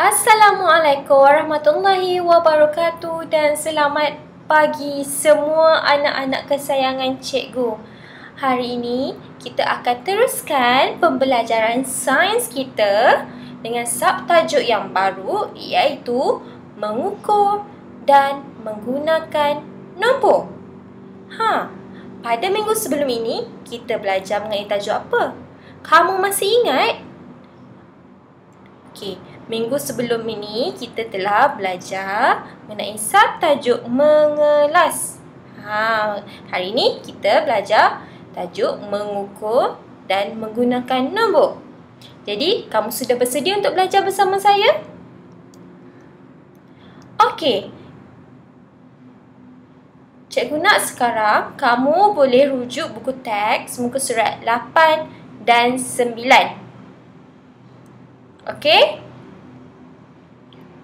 Assalamualaikum warahmatullahi wabarakatuh dan selamat pagi semua anak-anak kesayangan cikgu. Hari ini kita akan teruskan pembelajaran sains kita dengan subtajuk yang baru iaitu mengukur dan menggunakan nombor. Pada minggu sebelum ini kita belajar mengenai tajuk apa? Kamu masih ingat? Okey. Minggu sebelum ini kita telah belajar mengenai subtajuk mengelas. Hari ini kita belajar tajuk mengukur dan menggunakan nombor. Jadi, kamu sudah bersedia untuk belajar bersama saya? Okey. Cikgu nak sekarang kamu boleh rujuk buku teks muka surat 8 dan 9. Okey?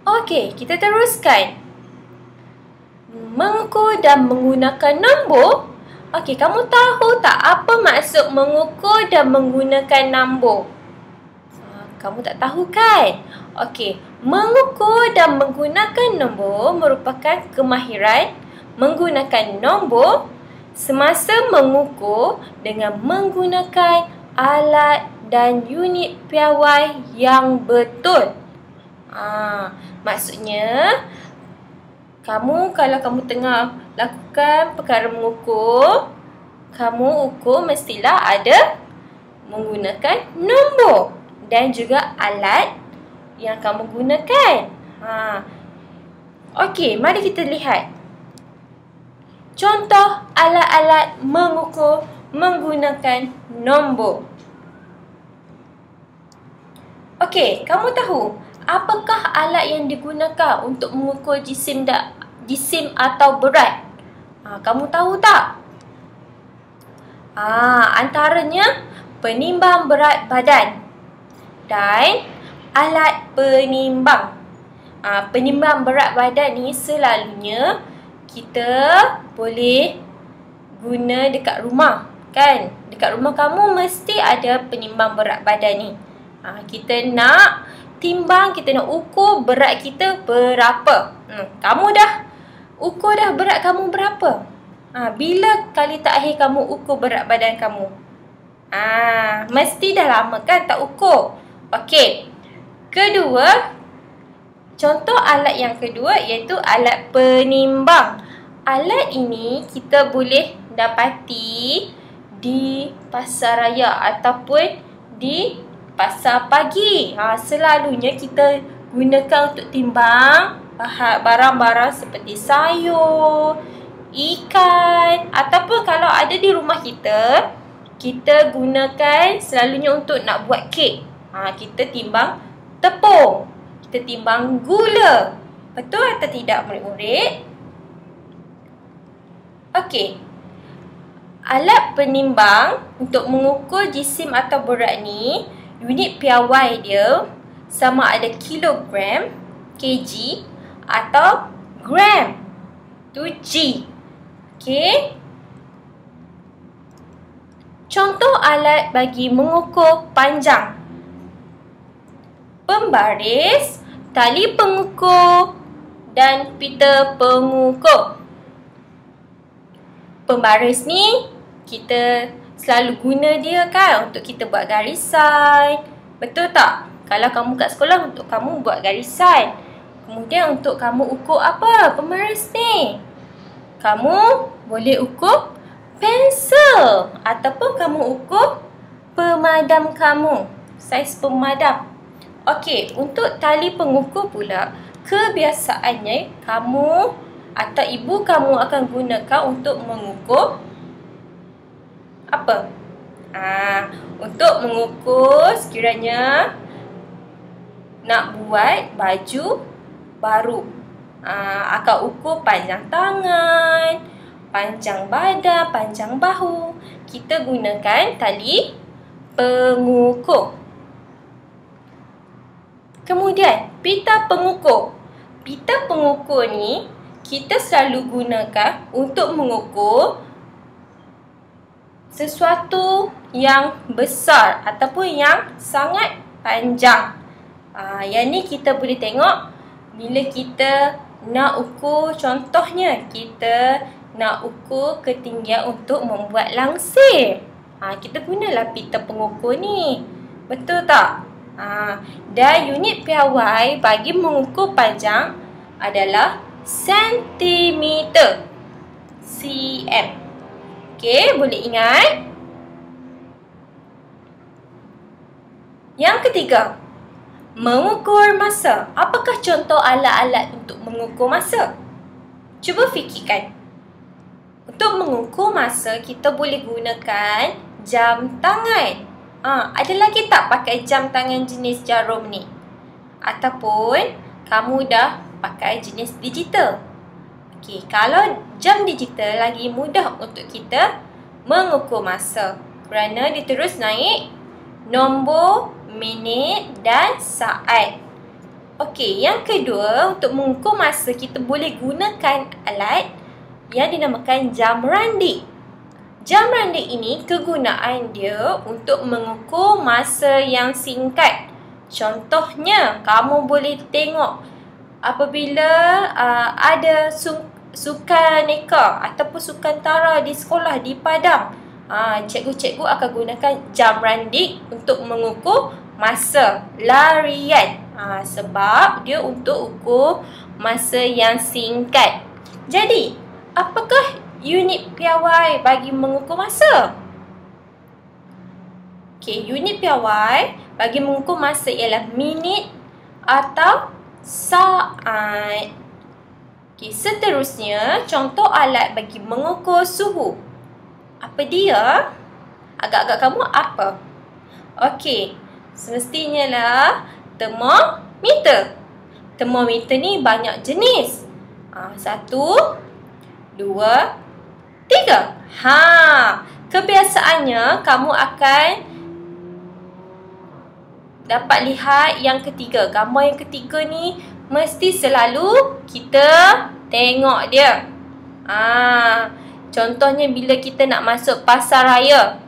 Okey, kita teruskan. Mengukur dan menggunakan nombor. Okey, kamu tahu tak apa maksud mengukur dan menggunakan nombor? Kamu tak tahu kan? Okey, mengukur dan menggunakan nombor merupakan kemahiran menggunakan nombor semasa mengukur dengan menggunakan alat dan unit piawai yang betul. Maksudnya, kalau kamu tengah lakukan perkara mengukur, kamu ukur mestilah ada menggunakan nombor dan juga alat yang kamu gunakan. Okey, mari kita lihat. Contoh alat-alat mengukur menggunakan nombor. Okey, kamu tahu apakah alat yang digunakan untuk mengukur jisim atau berat? Kamu tahu tak? Antaranya penimbang berat badan dan alat penimbang. Penimbang berat badan ni selalunya kita boleh guna dekat rumah, kan? Dekat rumah kamu mesti ada penimbang berat badan ni. Kita nak timbang, kita nak ukur berat kita berapa. Kamu dah ukur dah berat kamu berapa? Bila kali terakhir kamu ukur berat badan kamu? Mesti dah lama kan tak ukur. Okey. Kedua, contoh alat yang kedua iaitu alat penimbang. Alat ini kita boleh dapati di pasaraya ataupun di pasar pagi. Selalunya kita gunakan untuk timbang barang-barang seperti sayur, ikan, ataupun kalau ada di rumah kita, kita gunakan selalunya untuk nak buat kek. Kita timbang tepung, kita timbang gula. Betul atau tidak murid-murid? Okey. Alat penimbang untuk mengukur jisim atau berat ni, unit piawai dia sama ada kilogram, kg atau gram. Itu G. Okey. Contoh alat bagi mengukur panjang. Pembaris, tali pengukur dan pita pengukur. Pembaris ni kita selalu guna dia kan untuk kita buat garisan. Betul tak? Kalau kamu kat sekolah untuk kamu buat garisan. Kemudian untuk kamu ukur apa pembaris ni? Kamu boleh ukur pensel ataupun kamu ukur pemadam kamu. Saiz pemadam. Okey, untuk tali pengukur pula, kebiasaannya kamu atau ibu kamu akan gunakan untuk mengukur apa? Untuk mengukur sekiranya nak buat baju baru. Akan ukur panjang tangan, panjang badan, panjang bahu. Kita gunakan tali pengukur. Kemudian, pita pengukur. Pita pengukur ni kita selalu gunakan untuk mengukur sesuatu yang besar ataupun yang sangat panjang. Yang ni kita boleh tengok bila kita nak ukur, contohnya kita nak ukur ketinggian untuk membuat langsir. Kita gunalah pita pengukur ni. Betul tak? Dan unit piawai bagi mengukur panjang adalah sentimeter. cm. Okey, boleh ingat? Yang ketiga, mengukur masa. Apakah contoh alat-alat untuk mengukur masa? Cuba fikirkan. Untuk mengukur masa, kita boleh gunakan jam tangan. Ada lagi tak pakai jam tangan jenis jarum ni? Ataupun kamu dah pakai jenis digital? Okey, kalau jam digital lagi mudah untuk kita mengukur masa kerana dia terus naik nombor, minit dan saat. Okey, yang kedua, untuk mengukur masa kita boleh gunakan alat yang dinamakan jam randik. Jam randik ini kegunaan dia untuk mengukur masa yang singkat. Contohnya, kamu boleh tengok apabila ada sukaneka ataupun sukantara di sekolah di Padang. Cikgu-cikgu akan gunakan jam randik untuk mengukur masa larian. Sebab dia untuk ukur masa yang singkat. Jadi, apakah unit piawai bagi mengukur masa? Okey, unit piawai bagi mengukur masa ialah minit atau saat. Okey, seterusnya contoh alat bagi mengukur suhu. Apa dia? Agak-agak kamu apa? Okey, semestinya lah termometer. Termometer ni banyak jenis. 1, 2, 3. Kebiasaannya kamu akan dapat lihat yang ketiga. Gambar yang ketiga ni mesti selalu kita tengok dia. Contohnya bila kita nak masuk pasar raya,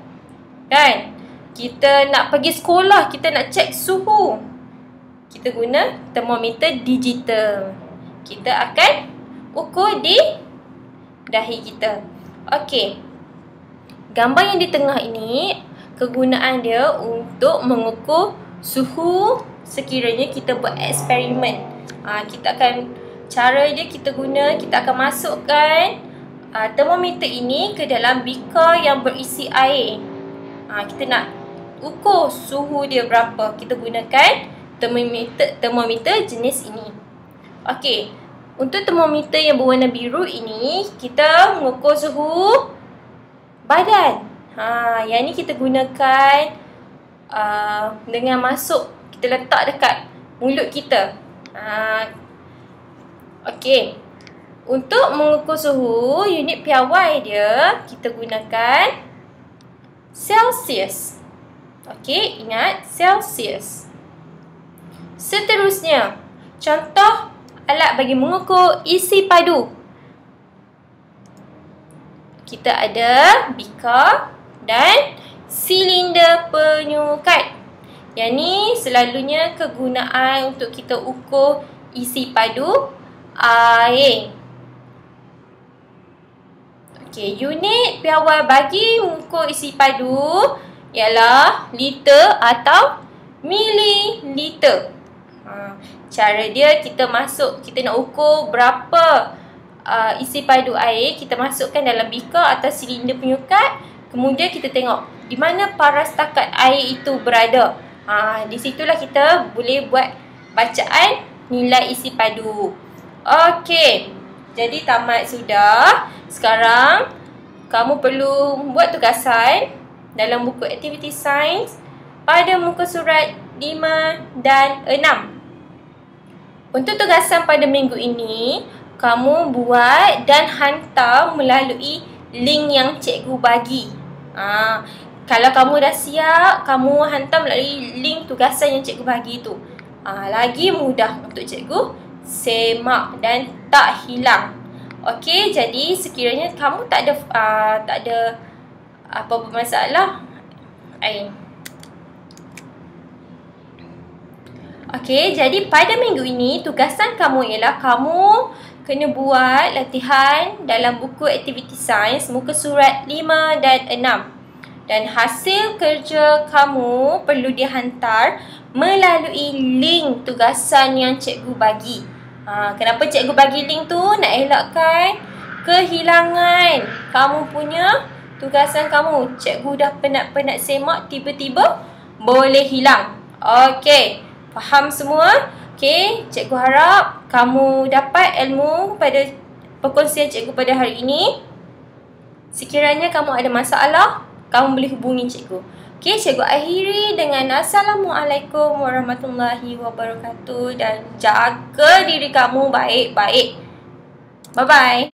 kan? Kita nak pergi sekolah, kita nak cek suhu. Kita guna termometer digital. Kita akan ukur di dahi kita. Okey. Gambar yang di tengah ini kegunaan dia untuk mengukur suhu sekiranya kita buat eksperimen. Kita akan cara dia kita akan masukkan termometer ini ke dalam beaker yang berisi air. Kita nak ukur suhu dia berapa. Kita gunakan termometer jenis ini. Okey. Untuk termometer yang berwarna biru ini, kita mengukur suhu badan. Yang ni kita gunakan dengan masuk, kita letak dekat mulut kita. Okey. Untuk mengukur suhu, unit piawai dia, kita gunakan Celsius. Okey, ingat Celsius. Seterusnya, contoh alat bagi mengukur isi padu. Kita ada beaker dan silinder penyukat. Yang ni selalunya kegunaan untuk kita ukur isi padu air. Okey, unit piawai bagi mengukur isi padu ialah liter atau mililiter. Cara dia kita nak ukur berapa isi padu air, kita masukkan dalam beaker atau silinder penyukat. Kemudian kita tengok di mana paras takat air itu berada. Di situlah kita boleh buat bacaan nilai isi padu. Okey, jadi tamat sudah. Sekarang kamu perlu buat tugasan dalam buku aktiviti sains pada muka surat 5 dan 6. Untuk tugasan pada minggu ini, kamu buat dan hantar melalui link yang cikgu bagi. Kalau kamu dah siap, kamu hantar melalui link tugasan yang cikgu bagi tu. Lagi mudah untuk cikgu semak dan tak hilang. Okey, jadi sekiranya kamu tak ada apa-apa masalah, Okey, jadi pada minggu ini tugasan kamu ialah kamu kena buat latihan dalam buku aktiviti sains muka surat 5 dan 6. Dan hasil kerja kamu perlu dihantar melalui link tugasan yang cikgu bagi. Kenapa cikgu bagi link tu? Nak elakkan kehilangan kamu punya tugasan kamu. Cikgu dah penat-penat semak, tiba-tiba boleh hilang. Okey, faham semua? Okey, cikgu harap kamu dapat ilmu pada perkongsian cikgu pada hari ini. Sekiranya kamu ada masalah, kamu boleh hubungi cikgu. Okey, cikgu akhiri dengan Assalamualaikum warahmatullahi wabarakatuh dan jaga diri kamu baik-baik. Bye-bye.